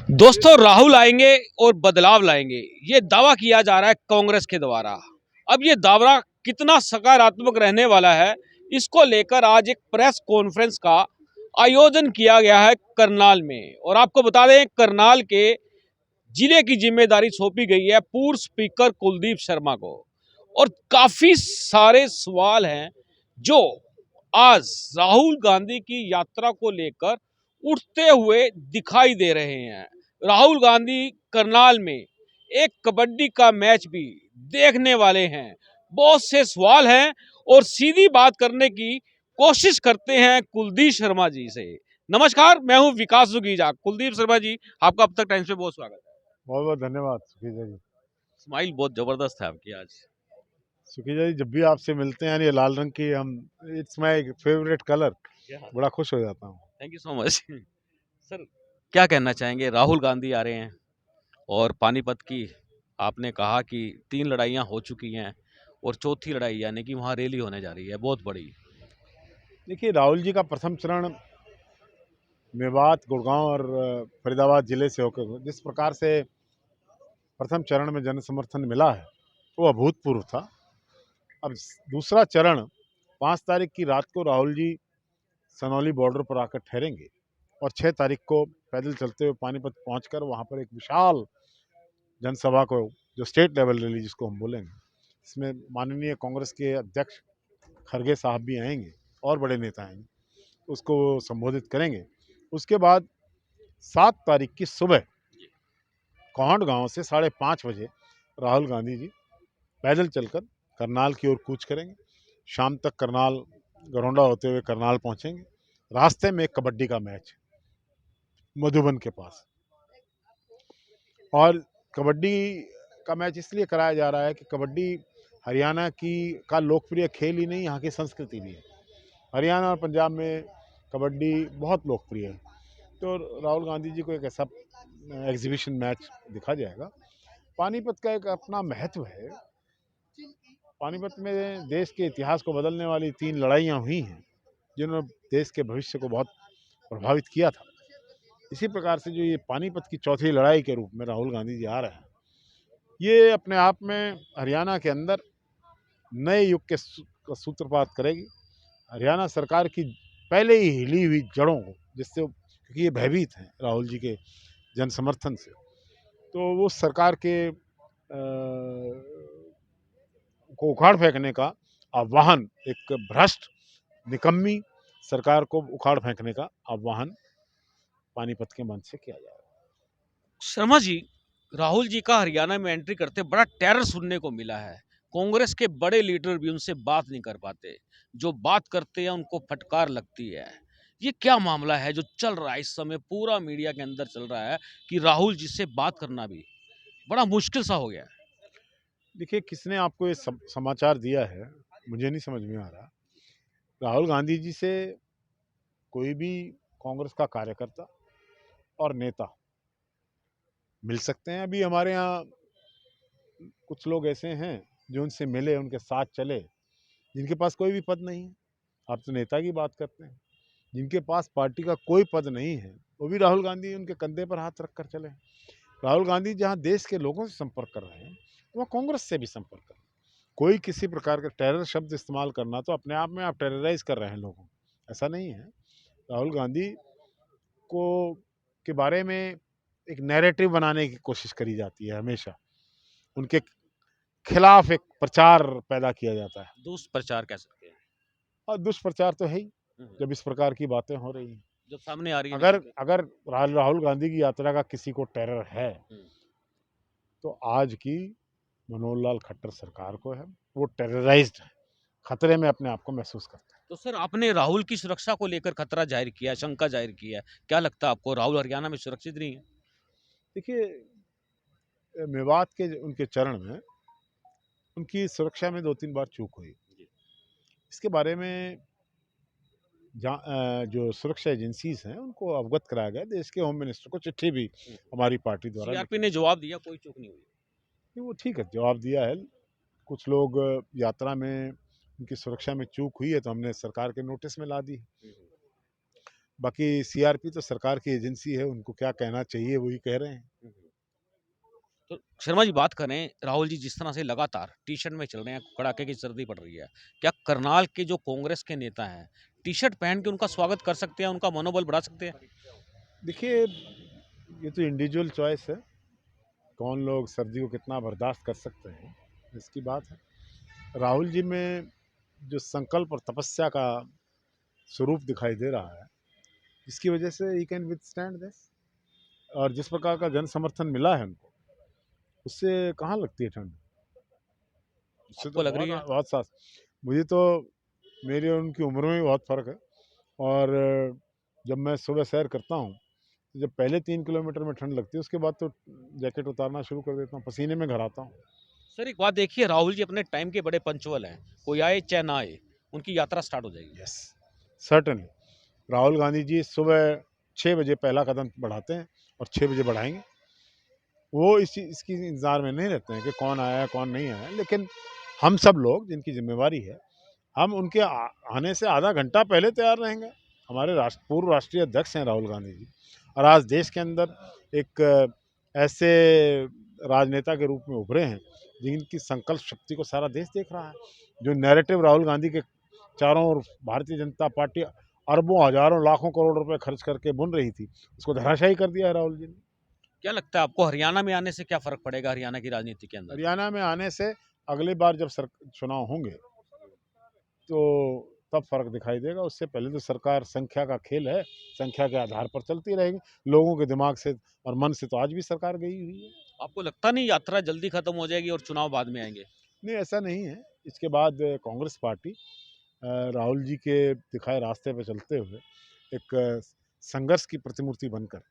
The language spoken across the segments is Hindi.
दोस्तों, राहुल आएंगे और बदलाव लाएंगे, ये दावा किया जा रहा है कांग्रेस के द्वारा। अब ये दावा कितना सकारात्मक रहने वाला है, इसको लेकर आज एक प्रेस कॉन्फ्रेंस का आयोजन किया गया है करनाल में। और आपको बता दें, करनाल के जिले की जिम्मेदारी सौंपी गई है पूर्व स्पीकर कुलदीप शर्मा को। और काफी सारे सवाल हैं जो आज राहुल गांधी की यात्रा को लेकर उठते हुए दिखाई दे रहे हैं। राहुल गांधी करनाल में एक कबड्डी का मैच भी देखने वाले हैं। बहुत से सवाल हैं और सीधी बात करने की कोशिश करते हैं कुलदीप शर्मा जी से। नमस्कार, मैं हूं विकास सुगीजा। कुलदीप शर्मा जी, आपका अब तक टाइम्स पे बहुत स्वागत है। बहुत बहुत धन्यवाद सुखीजा जी। स्माइल बहुत जबरदस्त है आपकी आज। सुखीजा जी, जब भी आपसे मिलते हैं ये लाल रंग की हम इट्स माय फेवरेट कलर, बड़ा खुश हो जाता हूँ। Thank you so much. Sir, क्या कहना चाहेंगे? राहुल गांधी आ रहे हैं और पानीपत की आपने कहा कि 3 लड़ाइयाँ हो चुकी हैं और चौथी लड़ाई यानी कि वहाँ रैली होने जा रही है बहुत बड़ी। देखिए, राहुल जी का प्रथम चरण मेवात, गुड़गांव और फरीदाबाद जिले से होकर जिस प्रकार से प्रथम चरण में जन समर्थन मिला है वो अभूतपूर्व था। अब दूसरा चरण 5 तारीख की रात को राहुल जी सनौली बॉर्डर पर आकर ठहरेंगे और 6 तारीख को पैदल चलते हुए पानीपत पहुंचकर वहां पर एक विशाल जनसभा को, जो स्टेट लेवल रैली जिसको हम बोलेंगे, इसमें माननीय कांग्रेस के अध्यक्ष खरगे साहब भी आएंगे और बड़े नेता आएंगे, उसको संबोधित करेंगे। उसके बाद 7 तारीख की सुबह कोहंड गांव से 5:30 बजे राहुल गांधी जी पैदल चलकर करनाल की ओर कूच करेंगे। शाम तक करनाल गरौंडा होते हुए करनाल पहुंचेंगे। रास्ते में एक कबड्डी का मैच मधुबन के पास, और कबड्डी का मैच इसलिए कराया जा रहा है कि कबड्डी हरियाणा की का लोकप्रिय खेल ही नहीं, यहाँ की संस्कृति भी है। हरियाणा और पंजाब में कबड्डी बहुत लोकप्रिय है, तो राहुल गांधी जी को एक ऐसा एग्जीबिशन मैच दिखा जाएगा। पानीपत का एक अपना महत्व है। पानीपत में देश के इतिहास को बदलने वाली 3 लड़ाइयाँ हुई हैं जिन्होंने देश के भविष्य को बहुत प्रभावित किया था। इसी प्रकार से जो ये पानीपत की चौथी लड़ाई के रूप में राहुल गांधी जी आ रहे हैं, ये अपने आप में हरियाणा के अंदर नए युग के का सूत्रपात करेगी। हरियाणा सरकार की पहले ही हिली हुई जड़ों को, जिससे क्योंकि ये भयभीत हैं राहुल जी के जन समर्थन से, तो वो सरकार के को उखाड़ फेंकने का आह्वान, एक भ्रष्ट निकम्मी सरकार को उखाड़ फेंकने का आह्वान पानीपत के मंच से किया जा रहा है। शर्मा जी, राहुल जी का हरियाणा में एंट्री करते बड़ा टेरर सुनने को मिला है। कांग्रेस के बड़े लीडर भी उनसे बात नहीं कर पाते, जो बात करते हैं उनको फटकार लगती है। ये क्या मामला है जो चल रहा है इस समय पूरा मीडिया के अंदर चल रहा है कि राहुल जी से बात करना भी बड़ा मुश्किल सा हो गया है? देखिए, किसने आपको ये समाचार दिया है, मुझे नहीं समझ में आ रहा। राहुल गांधी जी से कोई भी कांग्रेस का कार्यकर्ता और नेता मिल सकते हैं। अभी हमारे यहाँ कुछ लोग ऐसे हैं जो उनसे मिले, उनके साथ चले, जिनके पास कोई भी पद नहीं है। आप तो नेता की बात करते हैं। जिनके पास पार्टी का कोई पद नहीं है, वो भी राहुल गांधी उनके कंधे पर हाथ रख कर चले। राहुल गांधी जहाँ देश के लोगों से संपर्क कर रहे हैं, वहाँ कांग्रेस से भी संपर्क कर रहे हैं। कोई किसी प्रकार का टेरर शब्द इस्तेमाल करना तो अपने आप में आप टेरराइज कर रहे हैं लोगों को, ऐसा नहीं है। राहुल गांधी को के बारे में एक नैरेटिव बनाने की कोशिश करी जाती है हमेशा। उनके खिलाफ एक प्रचार पैदा किया जाता है, दुष्प्रचार कह सकते हैं। और दुष्प्रचार तो है ही जब इस प्रकार की बातें हो रही हैं। जब सामने आ रही है अगर निकल के। अगर राहुल गांधी की यात्रा का किसी को टेरर है तो आज की मनोहर लाल खट्टर सरकार को है। वो टेरराइज्ड है, खतरे में अपने आप को महसूस करते हैं। तो सर, आपने राहुल की सुरक्षा को लेकर खतरा जाहिर किया, शंका जाहिर किया है। क्या लगता है आपको, राहुल हरियाणा में सुरक्षित नहीं है? देखिए, मेवात के उनके चरण में उनकी सुरक्षा में 2-3 बार चूक हुई। इसके बारे में जो सुरक्षा एजेंसीज हैं उनको अवगत कराया गया। देश के होम मिनिस्टर को चिट्ठी भी हमारी पार्टी द्वारा सीआरपी लिखी। ने जवाब दिया, कोई चूक नहीं हुई। नहीं, वो ठीक है, जवाब दिया है। कुछ लोग यात्रा में उनकी सुरक्षा में चूक हुई है तो हमने सरकार के नोटिस में ला दी। बाकी सीआरपी तो सरकार की एजेंसी है, उनको क्या कहना चाहिए वही कह रहे हैं। तो शर्मा जी बात करें, राहुल जी जिस तरह से लगातार टी-शर्ट में चल रहे हैं, कड़ाके की सर्दी पड़ रही है, क्या करनाल के जो कांग्रेस के नेता हैं, टी-शर्ट पहन के उनका स्वागत कर सकते हैं, उनका मनोबल बढ़ा सकते हैं? देखिए, ये तो इंडिविजुअल चॉइस है, कौन लोग सर्दी को कितना बर्दाश्त कर सकते हैं, इसकी बात है। राहुल जी में जो संकल्प और तपस्या का स्वरूप दिखाई दे रहा है, इसकी वजह से ही कैन विथस्टैंड दिस। और जिस प्रकार का जन समर्थन मिला है उनको, उससे कहाँ लगती है ठंड, उससे तो आपको लग रही बहुत है? बहुत साफ। मुझे तो मेरी और उनकी उम्र में भी बहुत फ़र्क है। और जब मैं सुबह सैर करता हूँ, तो जब पहले 3 किलोमीटर में ठंड लगती है, उसके बाद तो जैकेट उतारना शुरू कर देता हूँ, पसीने में घर आता हूँ। सर एक बात देखिए, राहुल जी अपने टाइम के बड़े पंक्चुअल हैं, कोई आए चाहे ना आए, उनकी यात्रा स्टार्ट हो जाएगी। Yes, certainly. राहुल गांधी जी सुबह 6 बजे पहला कदम बढ़ाते हैं और 6 बजे बढ़ाएंगे। वो इसकी इंतज़ार में नहीं रहते हैं कि कौन आया है कौन नहीं आया, लेकिन हम सब लोग जिनकी जिम्मेवारी है, हम उनके आने से आधा घंटा पहले तैयार रहेंगे। हमारे पूर्व राष्ट्रीय अध्यक्ष हैं राहुल गांधी जी, और आज देश के अंदर एक ऐसे राजनेता के रूप में उभरे हैं जिनकी संकल्प शक्ति को सारा देश देख रहा है। जो नैरेटिव राहुल गांधी के चारों ओर भारतीय जनता पार्टी अरबों हजारों लाखों करोड़ रुपए खर्च करके बुन रही थी, उसको धराशायी कर दिया है राहुल जी ने। क्या लगता है आपको हरियाणा में आने से क्या फ़र्क पड़ेगा हरियाणा की राजनीति के अंदर? हरियाणा में आने से अगली बार जब चुनाव होंगे, तो तब फ़र्क दिखाई देगा। उससे पहले तो सरकार संख्या का खेल है, संख्या के आधार पर चलती रहेगी। लोगों के दिमाग से और मन से तो आज भी सरकार गई हुई है। आपको लगता नहीं यात्रा जल्दी खत्म हो जाएगी और चुनाव बाद में आएँगे? नहीं, ऐसा नहीं है। इसके बाद कांग्रेस पार्टी राहुल जी के दिखाए रास्ते पे चलते हुए एक संघर्ष की प्रतिमूर्ति बनकर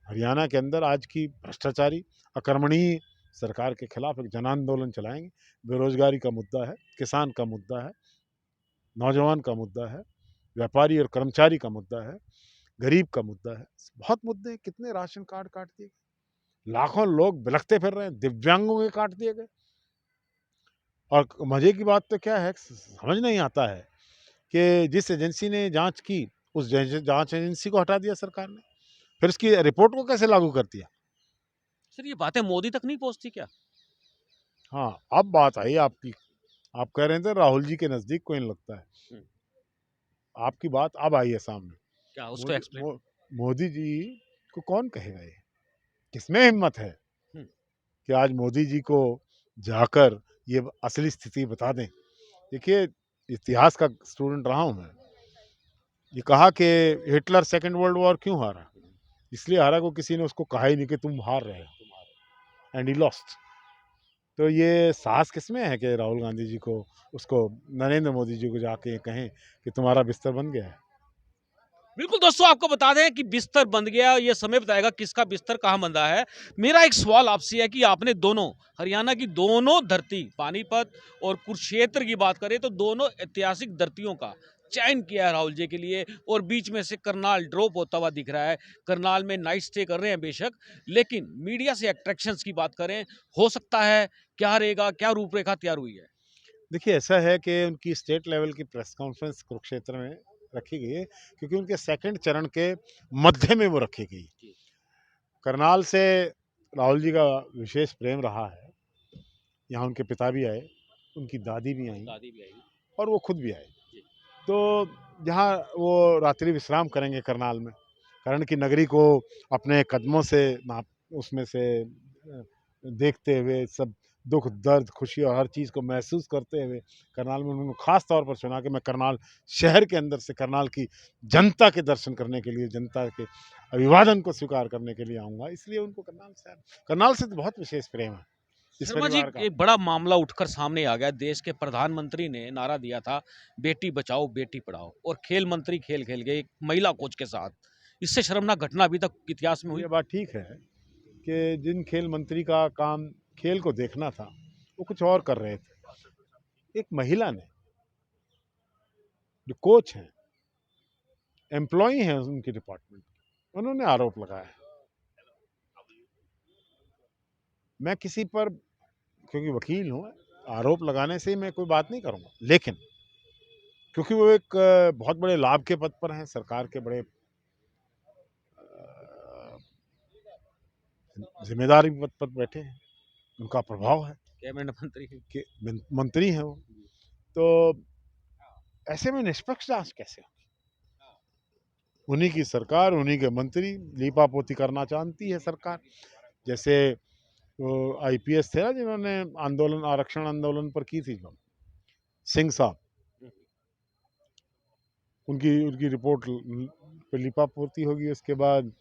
हरियाणा के अंदर आज की भ्रष्टाचारी, अकर्मणीय सरकार के खिलाफ एक जन आंदोलन चलाएँगे। बेरोज़गारी का मुद्दा है, किसान का मुद्दा है, नौजवान का मुद्दा है, व्यापारी और कर्मचारी का मुद्दा है, गरीब का मुद्दा है। बहुत मुद्दे हैं, कितने राशन कार्ड काट दिए गए, लाखों लोग बिलखते फिर रहे हैं, दिव्यांगों के काट दिए गए। और मज़े की बात तो क्या है, समझ नहीं आता है कि जिस एजेंसी ने जाँच की, उस जाँच एजेंसी को हटा दिया सरकार ने। फिर उसकी रिपोर्ट को कैसे लागू कर दिया? सर ये बातें मोदी तक नहीं पहुँचती क्या? हाँ, अब बात आई आपकी। आप कह रहे थे राहुल जी के नज़दीक कोई नहीं लगता है। हुँ, आपकी बात अब आई है सामने। क्या उसको मोदी एक्सप्लेन मो मोदी जी को कौन कहेगा ये? किसमें हिम्मत है हुँ, कि आज मोदी जी को जाकर ये असली स्थिति बता दें? देखिए, इतिहास का स्टूडेंट रहा हूँ मैं। ये कहा कि हिटलर सेकंड वर्ल्ड वॉर क्यों हारा? इसलिए हारा को किसी ने उसको कहा ही नहीं कि तुम हार रहे हो, एंड ही लॉस्ट। तो ये साहस किसमें है कि राहुल गांधी जी को उसको नरेंद्र मोदी जी को जाके कहें कि तुम्हारा बिस्तर बन गया है। बिल्कुल दोस्तों आपको बता दें कि बिस्तर बंध गया, ये समय बताएगा किसका बिस्तर कहाँ बंधा है। मेरा एक सवाल आपसे है कि आपने दोनों हरियाणा की दोनों धरती पानीपत और कुरुक्षेत्र की बात करें तो दोनों ऐतिहासिक धरतियों का चयन किया है राहुल जी के लिए और बीच में से करनाल ड्रॉप होता हुआ दिख रहा है। करनाल में नाइट स्टे कर रहे हैं बेशक, लेकिन मीडिया से अट्रैक्शंस की बात करें, हो सकता है क्या रहेगा, क्या रूपरेखा तैयार हुई है? देखिए, ऐसा है कि उनकी स्टेट लेवल की प्रेस कॉन्फ्रेंस कुरुक्षेत्र में रखी गई है, क्योंकि उनके सेकंड चरण के मध्य में वो रखी गई। जी, करनाल से राहुल जी का विशेष प्रेम रहा है। यहाँ उनके पिता भी आए, उनकी दादी भी आई दादी भी आएगी। और वो खुद भी आए। जी, तो जहाँ वो रात्रि विश्राम करेंगे करनाल में, कर्ण की नगरी को अपने कदमों से नाप उसमें से देखते हुए सब दुख दर्द खुशी और हर चीज़ को महसूस करते हुए करनाल में उन्होंने ख़ास तौर पर चुना कि मैं करनाल शहर के अंदर से करनाल की जनता के दर्शन करने के लिए, जनता के अभिवादन को स्वीकार करने के लिए आऊँगा। इसलिए उनको करनाल से तो बहुत विशेष प्रेम है इस शर्मा जी परिवार का। एक बड़ा मामला उठकर सामने आ गया। देश के प्रधानमंत्री ने नारा दिया था बेटी बचाओ बेटी पढ़ाओ और खेल मंत्री खेल खेल गए एक महिला कोच के साथ। इससे शर्मनाक घटना अभी तक इतिहास में हुई। ये बात ठीक है कि जिन खेल मंत्री का काम खेल को देखना था, वो कुछ और कर रहे थे। एक महिला ने, जो कोच हैं, एम्प्लॉई हैं उनके डिपार्टमेंट, उन्होंने आरोप लगाया है। मैं किसी पर, क्योंकि वकील हूँ, आरोप लगाने से मैं कोई बात नहीं करूँगा, लेकिन क्योंकि वो एक बहुत बड़े लाभ के पद पर हैं, सरकार के बड़े जिम्मेदारी पद पर बैठे हैं, उनका प्रभाव है कैबिनेट मंत्री हैं। कि मंत्री हैं वो, तो ऐसे में निष्पक्ष जांच कैसे होगी? उन्हीं की सरकार, उन्हीं के मंत्री, लीपापोती करना जानती है सरकार। जैसे वो आईपीएस थे ना जिन्होंने आंदोलन, आरक्षण आंदोलन पर की थी जो, सिंह साहब, उनकी उनकी रिपोर्ट पे लीपापोती होगी। उसके बाद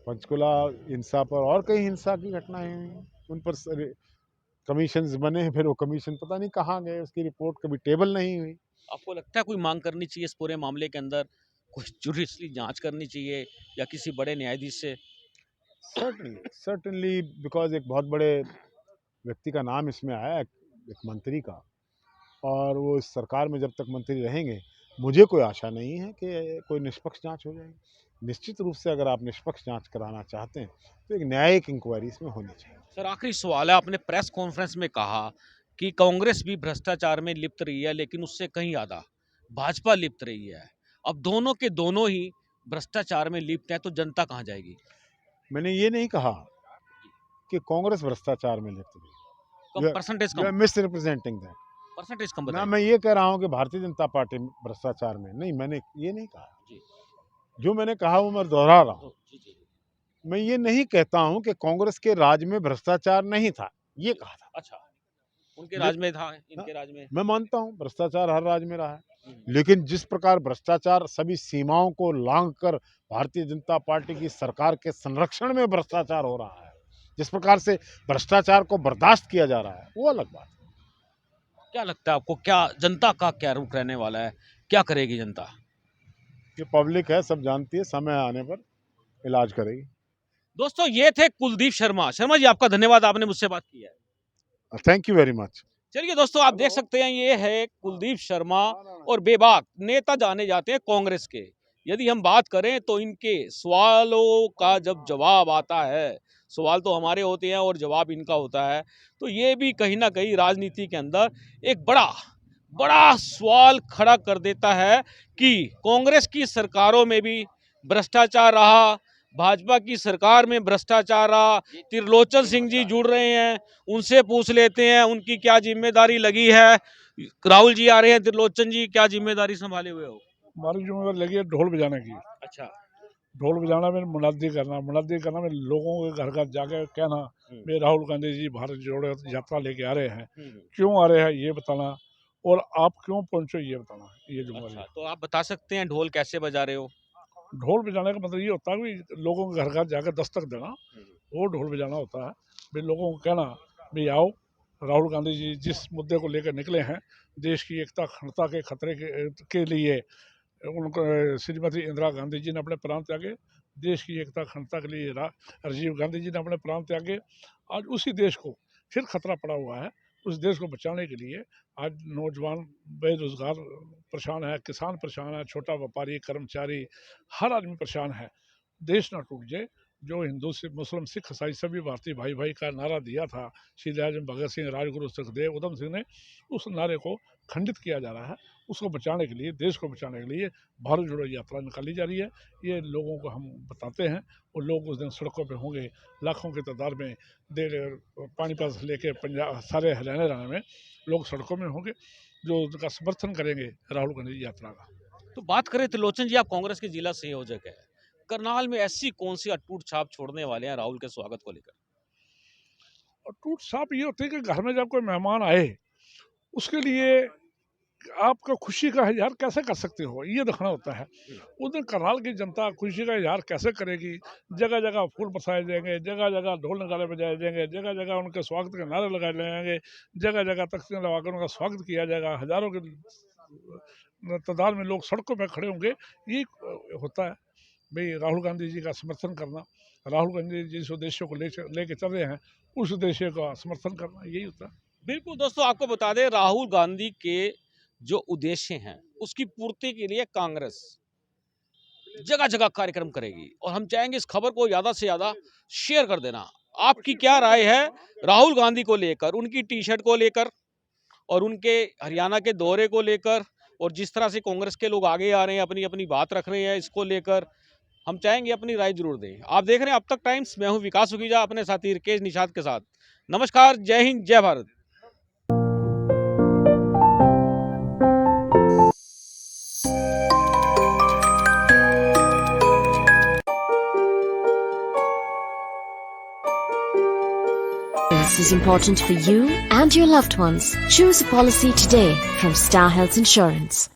पंचकुला हिंसा पर और कई हिंसा की घटनाएं हुई, उन पर कमीशन बने, फिर वो कमीशन पता नहीं कहाँ गए, उसकी रिपोर्ट कभी टेबल नहीं हुई। आपको लगता है कोई मांग करनी चाहिए इस पूरे मामले के अंदर, कुछ जुडिशली जांच करनी चाहिए या किसी बड़े न्यायाधीश से? सर्टनली सर्टनली, बिकॉज एक बहुत बड़े व्यक्ति का नाम इसमें आया है, एक मंत्री का, और वो इस सरकार में जब तक मंत्री रहेंगे, मुझे कोई आशा नहीं है कि कोई निष्पक्ष जांच हो जाएगी। निश्चित रूप से अगर आप निष्पक्ष जांच कराना चाहते हैं तो एक न्यायिक इंक्वायरी इसमें होनी चाहिए। सर आखिरी सवाल है, आपने प्रेस कॉन्फ्रेंस में कहा कि कांग्रेस भी भ्रष्टाचार में लिप्त रही है, लेकिन उससे कहीं ज़्यादा भाजपा लिप्त रही है। अब दोनों के दोनों ही भ्रष्टाचार में लिप्त हैं, तो जनता कहाँ जाएगी? मैंने ये नहीं कहा कि कांग्रेस भ्रष्टाचार में लिप्त कम है, परसेंटेज यू आर कम, मिस रिप्रेजेंटिंग दैट। परसेंटेज कम ना बताइए। मैं ये कह रहा हूँ कि भारतीय जनता पार्टी भ्रष्टाचार में नहीं, मैंने ये नहीं कहा। जी जो मैंने कहा वो मैं दोहरा रहा हूँ। जी जी। मैं ये नहीं कहता हूँ कि कांग्रेस के राज में भ्रष्टाचार नहीं था, ये कहा था। अच्छा, उनके ले- राज में था, हाँ, इनके राज में। मैं मानता हूँ भ्रष्टाचार हर राज्य में रहा है, हम्म। लेकिन जिस प्रकार भ्रष्टाचार सभी सीमाओं को लांघकर भारतीय जनता पार्टी की सरकार के संरक्षण में भ्रष्टाचार हो रहा है, जिस प्रकार से भ्रष्टाचार को बर्दाश्त किया जा रहा है, वो अलग बात है। क्या लगता है आपको, क्या जनता का क्या रुख रहने वाला है, क्या करेगी जनता? ये पब्लिक है, सब जानती है, समय आने पर इलाज करेगी। दोस्तों ये थे कुलदीप शर्मा। शर्मा जी आपका धन्यवाद, आपने मुझसे बात की है। Thank you very much. चलिए दोस्तों, आप देख सकते हैं ये है कुलदीप शर्मा, और बेबाक नेता जाने जाते हैं कांग्रेस के। यदि हम बात करें तो इनके सवालों का जब जवाब आता है, सवाल तो हमारे होते हैं और जवाब इनका होता है, तो ये भी कहीं ना कहीं राजनीति के अंदर एक बड़ा बड़ा सवाल खड़ा कर देता है कि कांग्रेस की सरकारों में भी भ्रष्टाचार रहा, भाजपा की सरकार में भ्रष्टाचार रहा। त्रिलोचन सिंह जी जुड़ रहे हैं, उनसे पूछ लेते हैं उनकी क्या जिम्मेदारी लगी है। राहुल जी आ रहे हैं, त्रिलोचन जी क्या जिम्मेदारी संभाले हुए हो? हमारी जिम्मेदारी लगी है ढोल बजाने की। अच्छा। ढोल बजाना में मुनादी करना में लोगों के घर घर जाके कहना भाई राहुल गांधी जी भारत जोड़ो यात्रा लेके आ रहे हैं, क्यों आ रहे हैं ये बताना, और आप क्यों पहुंचो ये बताना, ये जिम्मेदारी अच्छा, है। तो आप बता सकते हैं ढोल कैसे बजा रहे हो? ढोल बजाने का मतलब ये होता है कि लोगों के घर घर जाकर दस्तक देना, वो ढोल बजाना होता है। भाई लोगों को कहना भाई आओ, राहुल गांधी जी जिस मुद्दे को लेकर निकले हैं, देश की एकता अखंडता के खतरे के लिए, उनको श्रीमती इंदिरा गांधी जी ने अपने प्राण त्यागे, देश की एकता अखंडता के लिए राजीव गांधी जी ने अपने प्राण त्यागे। आज उसी देश को फिर खतरा पड़ा हुआ है। उस देश को बचाने के लिए आज नौजवान बेरोजगार परेशान है, किसान परेशान है, छोटा व्यापारी, कर्मचारी, हर आदमी परेशान है। देश ना टूट जाए। जो हिंदू से मुस्लिम सिख ईसाई सभी भारतीय भाई भाई का नारा दिया था शहीद आजम भगत सिंह, राजगुरु सुखदेव, उधम सिंह ने, उस नारे को खंडित किया जा रहा है। उसको बचाने के लिए, देश को बचाने के लिए भारत जोड़ो यात्रा निकाली जा रही है। ये लोगों को हम बताते हैं, और लोग उस दिन सड़कों पे होंगे, लाखों की तादाद में। पानीपत से लेके पंजाब सारे हरियाणा में लोग सड़कों में होंगे, जो उनका समर्थन करेंगे राहुल गांधी यात्रा का। तो बात करें त्रिलोचन जी, आप कांग्रेस के जिला संयोजक है, करनाल में ऐसी कौन सी अटूट छाप छोड़ने वाले हैं राहुल के स्वागत को लेकर? और टूट साप ये होती है कि घर में जब कोई मेहमान आए, उसके लिए आपका खुशी का इजहार कैसे कर सकते हो, ये देखना होता है। उस दिन करनाल की जनता खुशी का इजहार कैसे करेगी? जगह जगह फूल बरसाए जाएंगे, जगह जगह ढोल नगाड़े बजाए जाएंगे, जगह जगह उनके स्वागत के नारे लगाए जाएंगे, जगह जगह तख्तियां लगाकर उनका स्वागत किया जाएगा, हजारों की तादाद में लोग सड़कों पर खड़े होंगे। ये होता है भाई राहुल गांधी जी का समर्थन करना, राहुल गांधी जी जिस उद्देश्य को लेके चल रहे हैं, उस उद्देश्य का समर्थन करना, यही होता है। बिल्कुल दोस्तों, आपको बता दें राहुल गांधी के जो उद्देश्य हैं उसकी पूर्ति के लिए कांग्रेस जगह जगह कार्यक्रम करेगी, और हम चाहेंगे इस खबर को ज्यादा से ज्यादा शेयर कर देना। आपकी क्या राय है राहुल गांधी को लेकर, उनकी टी शर्ट को लेकर, और उनके हरियाणा के दौरे को लेकर, और जिस तरह से कांग्रेस के लोग आगे आ रहे हैं, अपनी अपनी बात रख रहे हैं इसको लेकर? हम चाहेंगे अपनी राय जरूर दें। आप देख रहे हैं अब तक टाइम्स, मैं हूं विकास सुखीजा अपने साथी रिकेश निषाद के साथ। नमस्कार, जय हिंद, जय Bharat. This is important for you and your loved ones. Choose a policy today from Star Health Insurance.